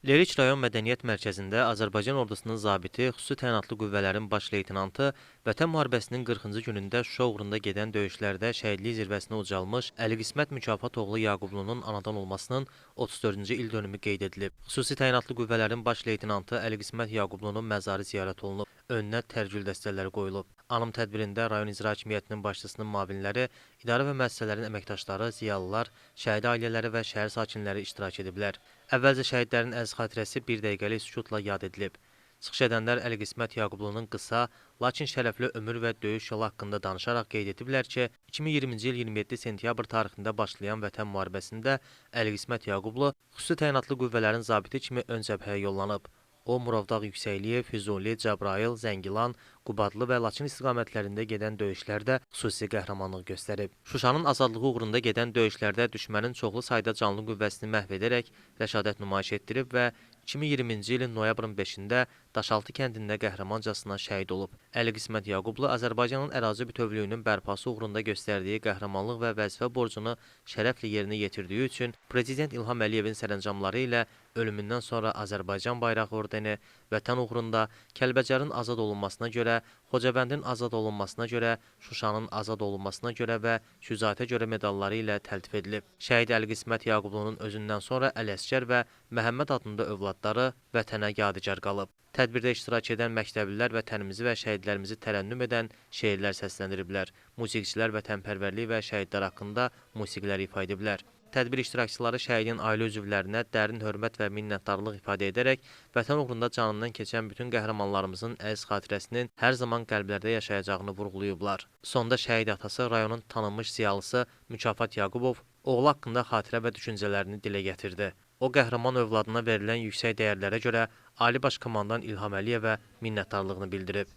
Leriç rayon Mədəniyyət Mərkəzində Azərbaycan ordusunun zabiti, xüsusi təyinatlı qüvvələrin baş leytenantı Vətən müharibəsinin 40-cı günündə Şuşa uğrunda gedən döyüşlərdə şəhidlik zirvəsinə ucalmış Əli Qismət Mükafat oğlu Yaqublunun anadan olmasının 34-cü il dönümü qeyd edilib. Xüsusi təyinatlı qüvvələrin baş leytenantı Əli Qismət Yaqublunun məzarı ziyarət olunub, önünə tərgül dəstələri qoyulub. Anım tədbirində rayon icra hakimiyyətinin başçısının müavinləri, idarə və müəssisələrin əməkdaşları, ziyalılar, şəhid ailələri və şəhər sakinləri iştirak ediblər. Əvvəlcə şəhidlərin əziz xatirəsi bir dəqiqəlik sükutla yad edilib. Çıxış edənlər Əli Qismət Yaqublunun qısa, lakin şərəfli ömür və döyüş yolu haqqında danışaraq qeyd ediblər ki, 2020-ci il 27 sentyabr tarixində başlayan Vətən müharibəsində Əli Qismət Yaqublu xüsusi təyinatlı qüvvələrin zabiti kimi ön cəbhəyə yollanıb. O, Murovdağ yüksəkliyi, Füzuli, Cəbrayıl, Zəngilan, Qubadlı və Laçın istiqamətlərində gedən döyüşlərdə xüsusi qəhrəmanlıq göstərib. Şuşanın azadlığı uğrunda gedən döyüşlərdə düşmənin çoxlu sayda canlı qüvvəsini məhv edərək rəşadət nümayiş etdirib və 2020-ci ilin noyabrın 5-də Daşaltı kəndində qəhrəmancasına şəhid olub. Əli Qismət Yaqublu Azərbaycanın ərazi bütövlüyünün bərpası uğrunda göstərdiyi qəhrəmanlıq və vəzifə borcunu şərəflə yerinə yetirdiyi üçün Prezident İlham Əliyevin sərəncamları ilə ölümündən sonra Azərbaycan bayrağı ordeni, Vətən uğrunda, Kəlbəcərin azad olunmasına görə, Xocavəndin azad olunmasına görə, Şuşanın azad olunmasına görə və şücaətə görə medalları ilə təltif edilib. Şəhid Əli Qismət Yaqublunun özündən sonra Ələsgər və Məhəmməd adında övladları vətənə yadigar qalıb. Tədbirdə iştirak edən məktəblilər vətənimizi və şəhidlərimizi tərənnüm edən şeirlər səsləndiriblər. Musiqiçilər vətənpərvərlik və şəhidlər haqqında musiqilər ifa ediblər. Tədbir iştirakçıları şəhidin ailə üzvlərinə dərin hörmət və minnətdarlıq ifadə edərək vətən uğrunda canından keçən bütün qəhrəmanlarımızın əziz xatirəsinin hər zaman qəlblərdə yaşayacağını vurğulayıblar. Sonda şəhid atası rayonun tanınmış ziyalısı Mükafat Yaqubov oğlu haqqında xatirə və düşüncələrini dilə gətirdi. O, qəhrəman övladına verilən yüksək dəyərlərə görə Ali Baş Komandan İlham Əliyevə minnətdarlığını bildirib.